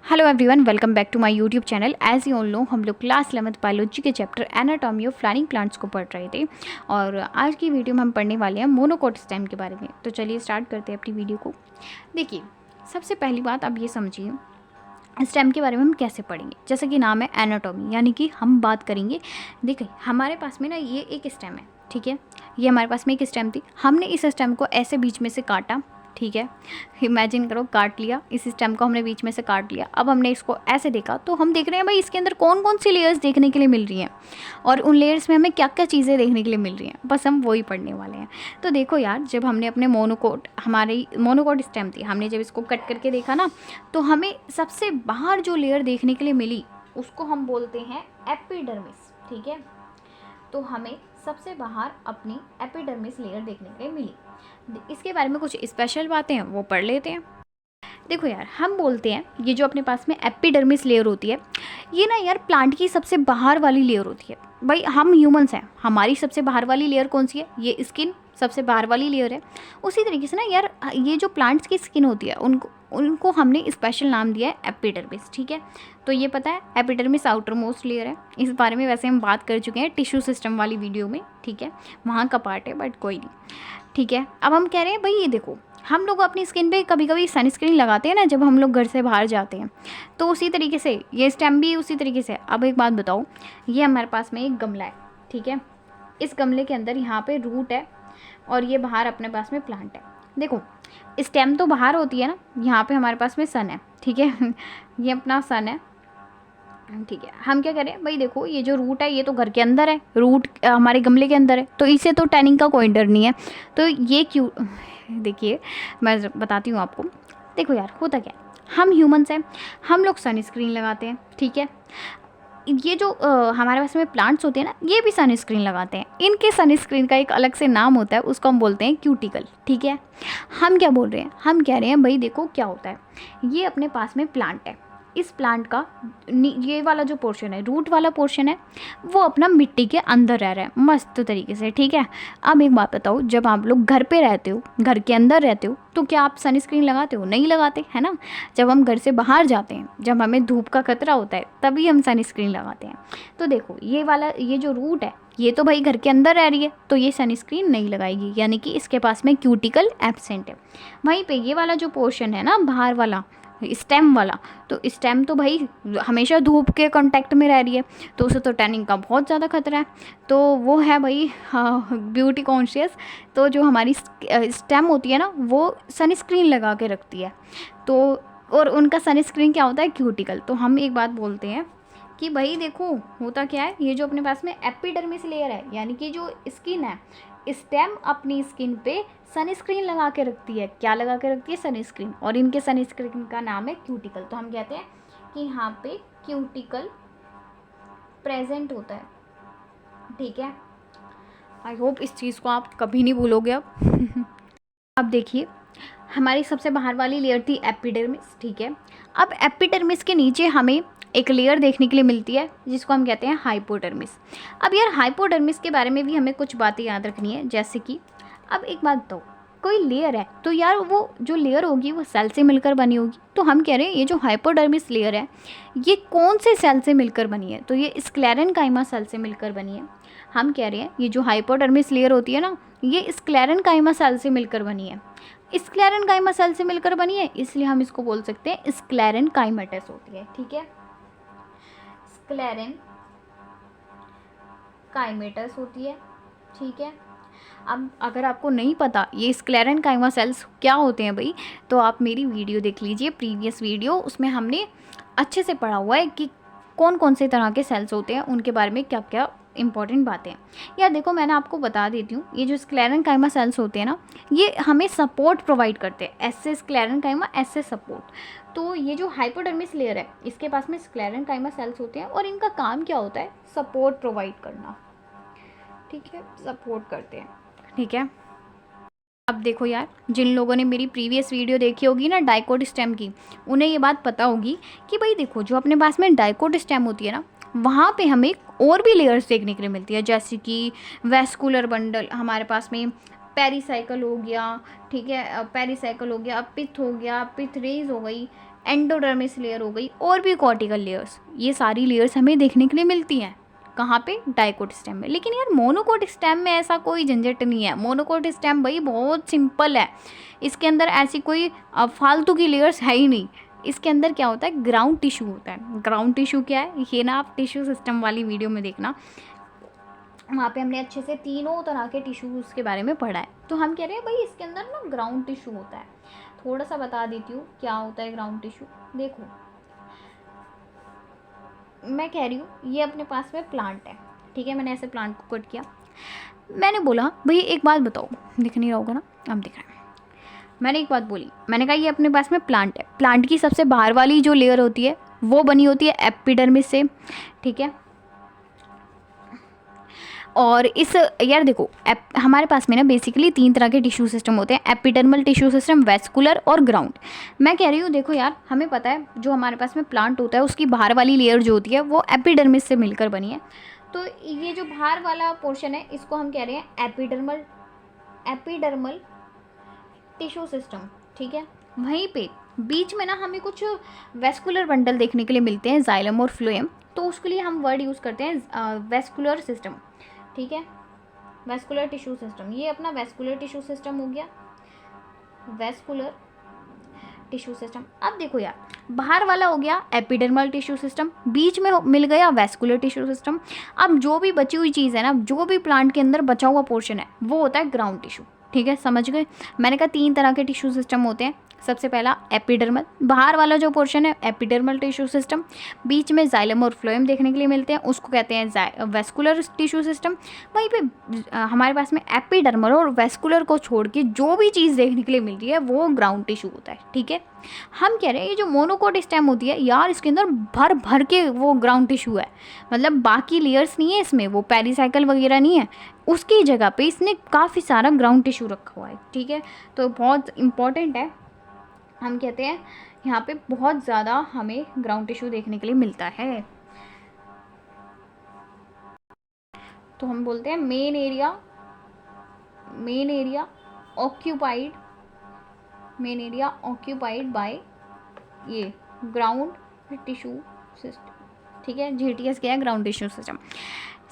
Hello everyone, welcome back to my YouTube channel. As you all know, हम लोग class 11th biology के chapter anatomy of flowering plants को पढ़ रहे थे और आज की वीडियो में हम पढ़ने वाले हैं मोनोकोट स्टेम के बारे में। तो चलिए स्टार्ट करते हैं अपनी वीडियो को। देखिए, सबसे पहली बात आप ये समझिए स्टेम के बारे में हम कैसे पढ़ेंगे। जैसे कि नाम है एनाटॉमी, यानी कि हम बात करेंगे। देखिए, हमारे पास में ना ये एक स्टेम है, ठीक है। ये हमारे पास में एक स्टेम थी, हमने इस स्टेम को ऐसे बीच में से काटा, ठीक है। इमेजिन करो, काट लिया, इस स्टेम को हमने बीच में से काट लिया। अब हमने इसको ऐसे देखा तो हम देख रहे हैं भाई इसके अंदर कौन कौन सी लेयर्स देखने के लिए मिल रही हैं और उन लेयर्स में हमें क्या क्या चीज़ें देखने के लिए मिल रही हैं, बस हम वही पढ़ने वाले हैं। तो देखो यार, जब हमने अपने हमारी मोनोकोट स्टेम थी, हमने जब इसको कट करके देखा ना, तो हमें सबसे बाहर जो लेयर देखने के लिए मिली उसको हम बोलते हैं एपिडर्मिस, ठीक है। तो हमें सबसे बाहर अपनी एपिडर्मिस लेयर देखने के लिए मिली। इसके बारे में कुछ स्पेशल बातें हैं, वो पढ़ लेते हैं। देखो यार, हम बोलते हैं ये जो अपने पास में एपिडर्मिस लेयर होती है, ये ना यार प्लांट की सबसे बाहर वाली लेयर होती है। भाई हम ह्यूमंस हैं, हमारी सबसे बाहर वाली लेयर कौन सी है? ये स्किन सबसे बाहर वाली लेयर है। उसी तरीके से ना यार, ये जो प्लांट्स की स्किन होती है उनको हमने स्पेशल नाम दिया है एपिडर्मिस, ठीक है। तो ये पता है एपिडर्मिस आउटर मोस्ट लेयर है। इस बारे में वैसे हम बात कर चुके हैं टिश्यू सिस्टम वाली वीडियो में, ठीक है, वहाँ का पार्ट है, बट कोई नहीं, ठीक है। अब हम कह रहे हैं भाई ये देखो, हम लोग अपनी स्किन पे कभी कभी सनस्क्रीन लगाते हैं ना जब हम लोग घर से बाहर जाते हैं, तो उसी तरीके से ये स्टेम भी उसी तरीके से। अब एक बात बताओ, ये हमारे पास में एक गमला है, ठीक है। इस गमले के अंदर यहाँ पे रूट है और ये बाहर अपने पास में प्लांट है। देखो, स्टेम तो बाहर होती है ना, यहाँ पे हमारे पास में सन है, ठीक है। ये अपना सन है, ठीक है। हम क्या करें भाई, देखो ये जो रूट है ये तो घर के अंदर है, रूट हमारे गमले के अंदर है, तो इसे तो टैनिंग का कोई डर नहीं है। तो ये क्यों, देखिए मैं बताती हूँ आपको। देखो यार, होता क्या है, हम ह्यूमंस हैं, हम लोग सनस्क्रीन लगाते हैं, ठीक है। ये जो हमारे पास में प्लांट्स होते हैं ना, ये भी सनस्क्रीन लगाते हैं। इनके सनस्क्रीन का एक अलग से नाम होता है, उसको हम बोलते हैं क्यूटिकल, ठीक है। हम क्या बोल रहे हैं, हम कह रहे हैं भाई देखो क्या होता है, ये अपने पास में प्लांट है, इस प्लांट का ये वाला जो पोर्शन है, रूट वाला पोर्शन है, वो अपना मिट्टी के अंदर रह रहा है मस्त तरीके से, ठीक है। अब एक बात बताओ, जब आप लोग घर पे रहते हो, घर के अंदर रहते हो, तो क्या आप सनस्क्रीन लगाते हो? नहीं लगाते, है ना। जब हम घर से बाहर जाते हैं, जब हमें धूप का खतरा होता है, तभी हम सनस्क्रीन लगाते हैं। तो देखो ये वाला, ये जो रूट है, ये तो भाई घर के अंदर रह रही है, तो ये सनस्क्रीन नहीं लगाएगी, यानी कि इसके पास में क्यूटिकल एब्सेंट है। वहीं पे ये वाला जो पोर्शन है ना, बाहर वाला स्टेम वाला, तो स्टेम तो भाई हमेशा धूप के कांटेक्ट में रह रही है, तो उसे तो टैनिंग का बहुत ज़्यादा खतरा है। तो वो है भाई ब्यूटी कॉन्शियस। तो जो हमारी स्टेम होती है ना, वो सनस्क्रीन लगा के रखती है। तो और उनका सनस्क्रीन क्या होता है? क्यूटिकल। तो हम एक बात बोलते हैं कि भाई देखो होता क्या है, ये जो अपने पास में एपिडर्मिस लेयर है, यानी कि जो स्किन है, स्टेम अपनी स्किन पे सनस्क्रीन लगा के रखती है। क्या लगा के रखती है? सनस्क्रीन। और इनके सनस्क्रीन का नाम है क्यूटिकल। तो हम कहते हैं कि यहाँ पे क्यूटिकल प्रेजेंट होता है, ठीक है। आई होप इस चीज़ को आप कभी नहीं भूलोगे अब। अब देखिए, हमारी सबसे बाहर वाली लेयर थी एपिडर्मिस, ठीक है। अब एपिडर्मिस के नीचे हमें एक लेयर देखने के लिए मिलती है जिसको हम कहते हैं हाइपोडर्मिस। अब यार हाइपोडर्मिस के बारे में भी हमें कुछ बातें याद रखनी है, जैसे कि अब एक बात तो, कोई लेयर है तो यार वो जो लेयर होगी वो सेल से मिलकर बनी होगी। तो हम कह रहे हैं ये जो हाइपोडर्मिस लेयर है, ये कौन से सेल से मिलकर बनी है? तो ये स्क्लेरेनकाइमा सेल से मिलकर बनी है। हम कह रहे हैं ये जो हाइपोडर्मिस लेयर होती है ना, ये स्क्लेरेनकाइमा सेल से मिलकर बनी है। स्क्लेरेनकाइमा सेल से मिलकर बनी है, इसलिए हम इसको बोल सकते हैं स्क्लेरेनकाइमेटस होती है, ठीक है। स्क्लेरेनकाइमेटस होती है, ठीक है। अब अगर आपको नहीं पता ये स्क्लेरेनकाइमा सेल्स क्या होते हैं भाई, तो आप मेरी वीडियो देख लीजिए, प्रीवियस वीडियो, उसमें हमने अच्छे से पढ़ा हुआ है कि कौन कौन से तरह के सेल्स होते हैं, उनके बारे में क्या क्या इंपॉर्टेंट बातें हैं। यार देखो, मैंने आपको बता देती हूँ, ये जो स्क्लेरेनकाइमा सेल्स होते हैं ना, ये हमें सपोर्ट प्रोवाइड करते हैं। ऐसे स्क्लेरेनकाइमा, ऐसे सपोर्ट। तो ये जो हाइपोडर्मिस लेयर है, इसके पास में स्क्लेरेनकाइमा सेल्स होते हैं और इनका काम क्या होता है? सपोर्ट प्रोवाइड करना, ठीक है, सपोर्ट करते हैं, ठीक है। अब देखो यार, जिन लोगों ने मेरी प्रीवियस वीडियो देखी होगी ना डाइकोट स्टेम की, उन्हें ये बात पता होगी कि भाई देखो, जो अपने पास में डाइकोट स्टेम होती है ना, वहाँ पे हमें और भी लेयर्स देखने के लिए मिलती है, जैसे कि वेस्कुलर बंडल हमारे पास में, पेरीसाइकिल हो गया, ठीक है, पेरीसाइकिल हो गया, पिथ हो गया, पिथ रेज हो गई, एंडोडर्मिस लेयर हो गई, और भी कॉर्टिकल लेयर्स, ये सारी लेयर्स हमें देखने के लिए मिलती हैं कहाँ पे, डाइकोट स्टेम में। लेकिन यार मोनोकोट स्टेम में ऐसा कोई झंझट नहीं है। मोनोकोट स्टेम भाई बहुत सिंपल है, इसके अंदर ऐसी कोई फालतू की लेयर्स है ही नहीं। इसके अंदर क्या होता है, ग्राउंड टिश्यू होता है। ग्राउंड टिश्यू क्या है, ये ना आप टिश्यू सिस्टम वाली वीडियो में देखना, वहाँ पे हमने अच्छे से तीनों तरह के टिश्यूज़ के बारे में पढ़ा है। तो हम कह रहे हैं भाई इसके अंदर ना ग्राउंड टिश्यू होता है। थोड़ा सा बता देती हूँ क्या होता है ग्राउंड टिश्यू। देखो मैं कह रही हूँ ये अपने पास में प्लांट है, ठीक है, मैंने ऐसे प्लांट को कट किया, मैंने बोला भाई एक बात बताओ, दिख नहीं रहा होगा ना, अब दिख रहा है। मैंने एक बात बोली, मैंने कहा ये अपने पास में प्लांट है, प्लांट की सबसे बाहर वाली जो लेयर होती है वो बनी होती है एपिडर्मिस से, ठीक है। और इस यार देखो हमारे पास में ना बेसिकली 3 तरह के टिश्यू सिस्टम होते हैं, एपिडर्मल टिश्यू सिस्टम, वेस्कुलर और ग्राउंड। मैं कह रही हूँ देखो यार, हमें पता है जो हमारे पास में प्लांट होता है उसकी बाहर वाली लेयर जो होती है वो एपिडर्मिस से मिलकर बनी है। तो ये जो बाहर वाला पोर्शन है इसको हम कह रहे हैं एपिडर्मल टिश्यू सिस्टम, ठीक है। वहीं पे बीच में ना हमें कुछ वेस्कुलर बंडल देखने के लिए मिलते हैं, जाइलम और फ्लोएम, तो उसके लिए हम वर्ड यूज़ करते हैं वेस्कुलर सिस्टम, ठीक है, वेस्कुलर टिश्यू सिस्टम। ये अपना वेस्कुलर टिश्यू सिस्टम हो गया, वेस्कुलर टिश्यू सिस्टम। अब देखो यार, बाहर वाला हो गया एपिडर्मल टिश्यू सिस्टम, बीच में मिल गया वेस्कुलर टिश्यू सिस्टम। अब जो भी बची हुई चीज़ है ना, जो भी प्लांट के अंदर बचा हुआ पोर्शन है वो होता है ग्राउंड टिश्यू, ठीक है, समझ गए। मैंने कहा 3 तरह के टिश्यू सिस्टम होते हैं। सबसे पहला एपिडर्मल, बाहर वाला जो पोर्शन है एपिडर्मल टिश्यू सिस्टम, बीच में जाइलम और फ्लोएम देखने के लिए मिलते हैं, उसको कहते हैं वेस्कुलर टिश्यू सिस्टम। वहीं पे हमारे पास में एपिडर्मल और वेस्कुलर को छोड़ के जो भी चीज़ देखने के लिए मिल रही है वो ग्राउंड टिश्यू होता है, ठीक है। हम कह रहे हैं ये जो मोनोकोट स्टेम होती है यार, इसके अंदर भर भर के वो ग्राउंड टिश्यू है, मतलब बाकी लेयर्स नहीं है इसमें, वो पेरिसाइकिल वगैरह नहीं है, उसकी जगह पे इसने काफ़ी सारा ग्राउंड टिश्यू रखा हुआ है, ठीक है। तो बहुत इंपॉर्टेंट है, हम कहते हैं यहाँ पे बहुत ज़्यादा हमें ग्राउंड टिश्यू देखने के लिए मिलता है। तो हम बोलते हैं मेन एरिया ऑक्यूपाइड बाय ये ग्राउंड टिश्यू सिस्टम, ठीक है। GTS क्या है, ग्राउंड टिश्यू सिस्टम।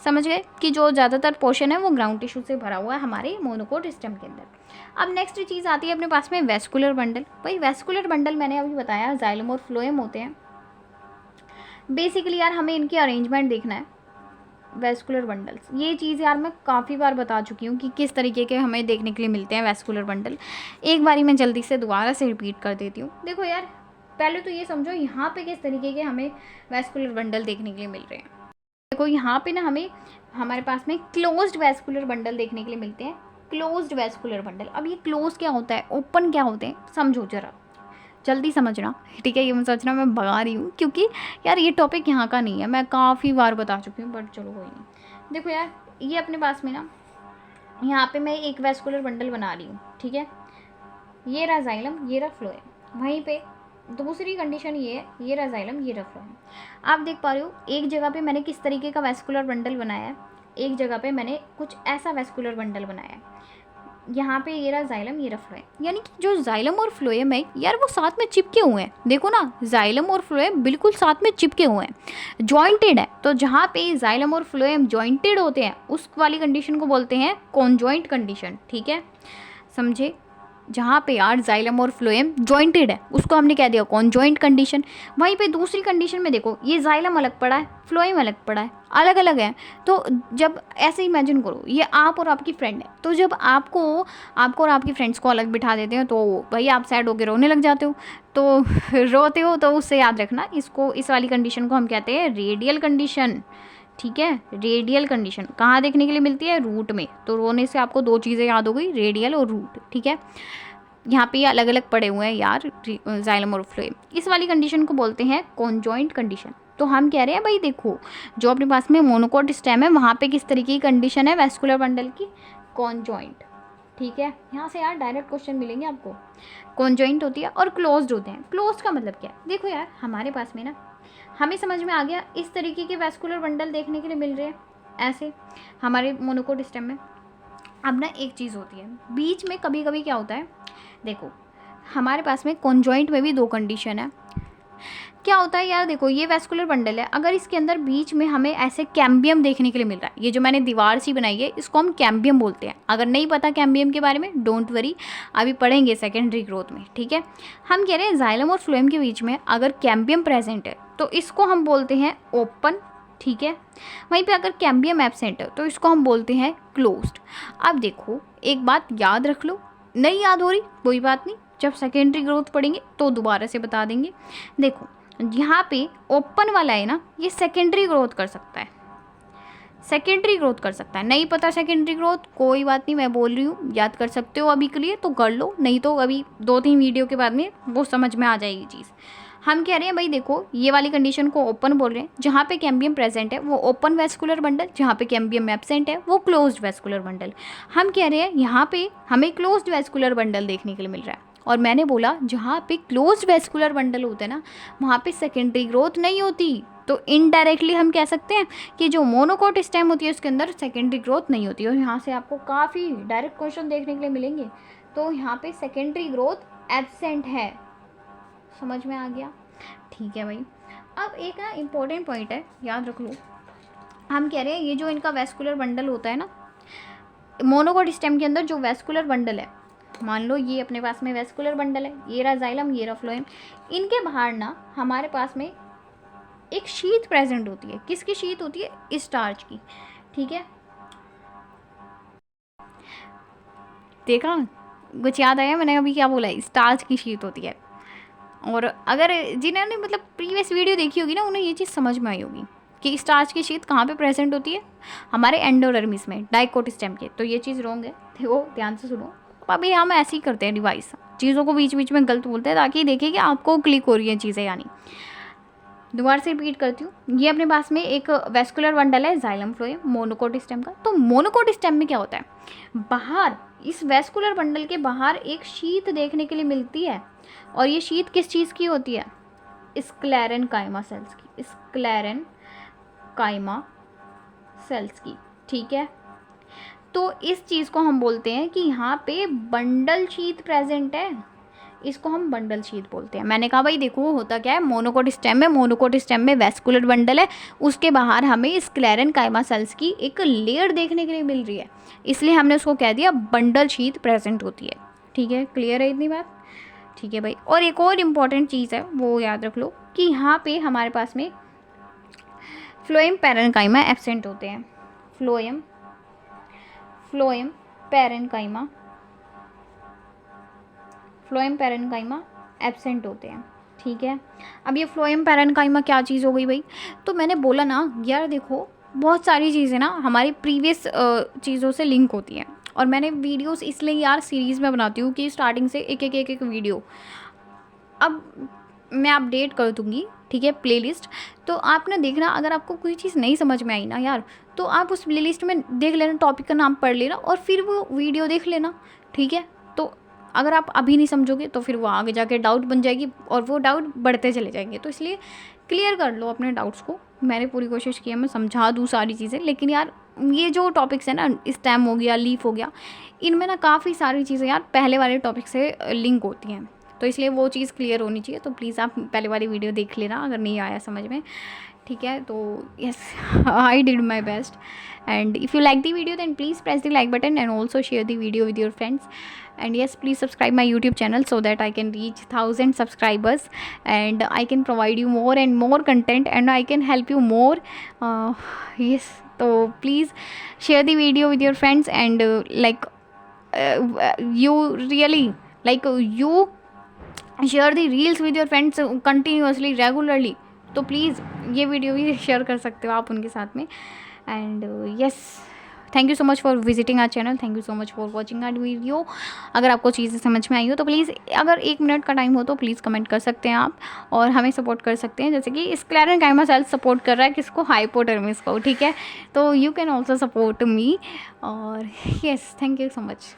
समझ गए कि जो ज़्यादातर पोर्शन है वो ग्राउंड टिश्यू से भरा हुआ है हमारे मोनोकोट स्टेम के अंदर। अब नेक्स्ट चीज़ आती है अपने पास में वेस्कुलर बंडल। भाई वेस्कुलर बंडल मैंने अभी बताया जाइलम और फ्लोएम होते हैं। बेसिकली यार हमें इनकी अरेंजमेंट देखना है, वेस्कुलर बंडल्स, ये चीज़ यार मैं काफ़ी बार बता चुकी हूँ कि किस तरीके के हमें देखने के लिए मिलते हैं वेस्कुलर बंडल। एक बारी मैं जल्दी से दोबारा से रिपीट कर देती हूँ। देखो यार पहले तो ये समझो यहाँ पे किस तरीके के हमें वेस्कुलर बंडल देखने के लिए मिल रहे हैं। देखो यहाँ पे ना हमारे पास में क्लोज्ड वेस्कुलर बंडल देखने के लिए मिलते हैं, क्लोज्ड वेस्कुलर बंडल। अब ये क्लोज क्या होता है, ओपन क्या होते हैं, समझो जरा, जल्दी समझना, ठीक है। ये मत सोचना मैं भगा रही हूँ, क्योंकि यार ये टॉपिक यहाँ का नहीं है, मैं काफ़ी बार बता चुकी हूँ, बट चलो कोई नहीं। देखो यार ये अपने पास में ना यहाँ पे मैं एक वेस्कुलर बंडल बना रही हूँ, ठीक है, ये रहा जाइलम, ये रहा फ्लोएम। वहीं पे दूसरी कंडीशन ये है, ये रहा जाइलम, ये रहा फ्लोएम। आप देख पा रहे हो एक जगह पे मैंने किस तरीके का वेस्कुलर बंडल बनाया है, एक जगह पे मैंने कुछ ऐसा वेस्कुलर बंडल बनाया है। यहाँ पे ये रहा जाइलम, ये रहा फ्लोएम, यानी कि जो जाइलम और फ्लोएम है यार वो साथ में चिपके हुए हैं। देखो ना, जाइलम और फ्लोएम बिल्कुल साथ में चिपके हुए हैं, जॉइंटेड है। तो जहाँ पे जाइलम और फ्लोएम जॉइंटेड होते हैं उस वाली कंडीशन को बोलते हैं कॉन्जॉइंट कंडीशन, ठीक है, समझे। जहाँ पे यार जाइलम और फ्लोएम जॉइंटेड है उसको हमने कह दिया कॉन्जॉइंट कंडीशन। वहीं पे दूसरी कंडीशन में देखो ये जाइलम अलग पड़ा है, फ्लोएम अलग पड़ा है, अलग अलग है। तो जब ऐसे इमेजिन करो ये आप और आपकी फ्रेंड है, तो जब आपको और आपकी फ्रेंड्स को अलग बिठा देते हैं तो भाई आप सैड होकर रोने लग जाते हो, तो रोते हो, तो उससे याद रखना इसको, इस वाली कंडीशन को हम कहते हैं रेडियल कंडीशन, ठीक है। रेडियल कंडीशन कहाँ देखने के लिए मिलती है, रूट में। तो रोने से आपको 2 चीज़ें याद हो गई, रेडियल और रूट, ठीक है। यहाँ पे ये अलग अलग पड़े हुए हैं यार जाइलम और फ्लोएम। इस वाली कंडीशन को बोलते हैं कॉन्जॉइंट कंडीशन। तो हम कह रहे हैं भाई देखो जो अपने पास में मोनोकोट स्टेम है वहाँ पे किस तरीके की कंडीशन है वेस्कुलर बंडल की, कॉन्जॉइंट, ठीक है। यहाँ से यार डायरेक्ट क्वेश्चन मिलेंगे आपको। कॉन्जॉइंट होती है और क्लोज्ड होते हैं। क्लोज्ड का मतलब क्या है, देखो यार हमारे पास में ना हमें समझ में आ गया इस तरीके के वेस्कुलर बंडल देखने के लिए मिल रहे हैं ऐसे हमारे मोनोकोट स्टेम में। अब ना एक चीज़ होती है बीच में, कभी कभी क्या होता है देखो हमारे पास में कॉन्जॉइंट में भी 2 कंडीशन है। क्या होता है यार, देखो ये वेस्कुलर बंडल है, अगर इसके अंदर बीच में हमें ऐसे कैम्बियम देखने के लिए मिल रहा है, ये जो मैंने दीवार सी बनाई है इसको हम कैम्बियम बोलते हैं। अगर नहीं पता कैम्बियम के बारे में, डोंट वरी, अभी पढ़ेंगे सेकेंडरी ग्रोथ में, ठीक है। हम कह रहे हैं जाइलम और फ्लोएम के बीच में अगर कैम्बियम प्रेजेंट है तो इसको हम बोलते हैं ओपन, ठीक है। वहीं पे अगर कैम्बियम एब्सेंट है तो इसको हम बोलते हैं क्लोज्ड। अब देखो एक बात याद रख लो, नहीं याद हो रही कोई बात नहीं, जब सेकेंडरी ग्रोथ पढ़ेंगे तो दोबारा से बता देंगे। देखो यहाँ पे ओपन वाला है ना, ये सेकेंडरी ग्रोथ कर सकता है, सेकेंडरी ग्रोथ कर सकता है। नहीं पता सेकेंडरी ग्रोथ, कोई बात नहीं, मैं बोल रही हूँ, याद कर सकते हो अभी के लिए तो कर लो, नहीं तो अभी 2-3 वीडियो के बाद में वो समझ में आ जाएगी चीज़। हम कह रहे हैं भाई देखो ये वाली कंडीशन को ओपन बोल रहे हैं, जहाँ पे कैम्बियम प्रेजेंट है वो ओपन वेस्कुलर बंडल, जहाँ पे कैम्बियम एब्सेंट है वो क्लोज्ड वेस्कुलर बंडल। हम कह रहे हैं यहाँ पे हमें क्लोज्ड वेस्कुलर बंडल देखने के लिए मिल रहा है, और मैंने बोला जहाँ पे क्लोज्ड वेस्कुलर बंडल होते हैं ना वहाँ पे सेकेंडरी ग्रोथ नहीं होती, तो इनडायरेक्टली हम कह सकते हैं कि जो मोनोकोट स्टेम होती है उसके अंदर सेकेंडरी ग्रोथ नहीं होती। और यहाँ से आपको काफ़ी डायरेक्ट क्वेश्चन देखने के लिए मिलेंगे, तो यहाँ पे सेकेंडरी ग्रोथ एब्सेंट है, समझ में आ गया, ठीक है भाई। अब एक ना इम्पोर्टेंट पॉइंट है, याद रख लो, हम कह रहे हैं ये जो इनका वेस्कुलर बंडल होता है ना, मोनोकोट स्टेम के अंदर जो वेस्कुलर बंडल है, मान लो ये अपने पास में वेस्कुलर बंडल है, ये रहा जाइलम, ये रहा फ्लोएम, इनके बाहर ना हमारे पास में एक शीट प्रेजेंट होती है। किसकी शीट होती है? स्टार्च की, ठीक है। देखा, कुछ याद आया मैंने अभी क्या बोला? स्टार्च की शीट होती है। और अगर जिन्होंने मतलब प्रीवियस वीडियो देखी होगी ना, उन्हें ये चीज़ समझ में आई होगी कि स्टार्च की शीट कहाँ पे प्रेजेंट होती है, हमारे एंडोडर्मिस में, डाइकोट स्टेम के। तो ये चीज़ रॉन्ग है, देखो ध्यान से सुनो। अभी हम ऐसे ही करते हैं डिवाइस, चीज़ों को बीच बीच में गलत बोलते हैं ताकि देखिए कि आपको क्लिक हो रही है चीज़ें। यानी दोबारा से रिपीट करती हूँ, ये अपने पास में एक वेस्कुलर बंडल है जाइलम फ्लोएम मोनोकोट स्टेम का। तो मोनोकोट स्टेम में क्या होता है, बाहर इस वेस्कुलर बंडल के बाहर एक शीट देखने के लिए मिलती है, और ये शीट किस चीज़ की होती है? स्क्लेरेनकाइमा सेल्स की, स्क्लेरेनकाइमा सेल्स की, ठीक है। तो इस चीज़ को हम बोलते हैं कि यहाँ पे बंडल शीट प्रेजेंट है, इसको हम बंडल शीट बोलते हैं। मैंने कहा भाई देखो होता क्या है, मोनोकोट स्टेम में, मोनोकोट स्टेम में वेस्कुलर बंडल है, उसके बाहर हमें स्क्लेरेनकाइमा सेल्स की एक लेयर देखने के लिए मिल रही है, इसलिए हमने उसको कह दिया बंडल शीट प्रेजेंट होती है, ठीक है। क्लियर है इतनी बात? ठीक है भाई। और एक और इम्पॉर्टेंट चीज़ है वो याद रख लो कि यहाँ पे हमारे पास में फ्लोएम पैरेन्काइमा एब्सेंट होते हैं, फ्लोएम पैरेन्काइमा एब्सेंट होते हैं, ठीक है। अब ये फ्लोएम पैरेन्काइमा क्या चीज़ हो गई भाई? तो मैंने बोला ना यार देखो बहुत सारी चीज़ें ना हमारी प्रीवियस चीज़ों से लिंक होती हैं, और मैंने वीडियोस इसलिए यार सीरीज़ में बनाती हूँ कि स्टार्टिंग से एक वीडियो अब मैं अपडेट कर दूँगी, ठीक है, प्लेलिस्ट। तो आपने देखना, अगर आपको कोई चीज़ नहीं समझ में आई ना यार, तो आप उस प्लेलिस्ट में देख लेना, टॉपिक का नाम पढ़ लेना और फिर वो वीडियो देख लेना, ठीक है। तो अगर आप अभी नहीं समझोगे तो फिर वो आगे जाके डाउट बन जाएगी और वो डाउट बढ़ते चले जाएंगे, तो इसलिए क्लियर कर लो अपने डाउट्स को। मैंने पूरी कोशिश की है मैं समझा दूँ सारी चीज़ें, लेकिन यार ये जो टॉपिक्स है ना, स्टेम हो गया, लीफ हो गया, इनमें ना काफ़ी सारी चीज़ें यार पहले वाले टॉपिक से लिंक होती हैं, तो इसलिए वो चीज़ क्लियर होनी चाहिए। तो प्लीज़ आप पहले वाली वीडियो देख लेना अगर नहीं आया समझ में, ठीक है। तो yes, I did my best, and if you like the video then please press the like button and also share the video with your friends, and yes, please subscribe my YouTube channel so that I can reach 1000 subscribers and I can provide you more and more content and I can help you more. Yes, so please share the video with your friends and you really you share the reels with your friends continuously, regularly. तो please ये video भी share कर सकते हो आप उनके साथ में। And yes, thank you so much for visiting our channel, thank you so much for watching our video. अगर आपको चीज़ें समझ में आई हो तो प्लीज़, अगर 1 मिनट का टाइम हो तो प्लीज़ कमेंट कर सकते हैं आप, और हमें सपोर्ट कर सकते हैं, जैसे कि स्क्लेरेनकाइमा सेल्स सपोर्ट कर रहा है किसको? हाइपोडर्मिस को, ठीक है। तो you can also support me, और yes, thank you so much.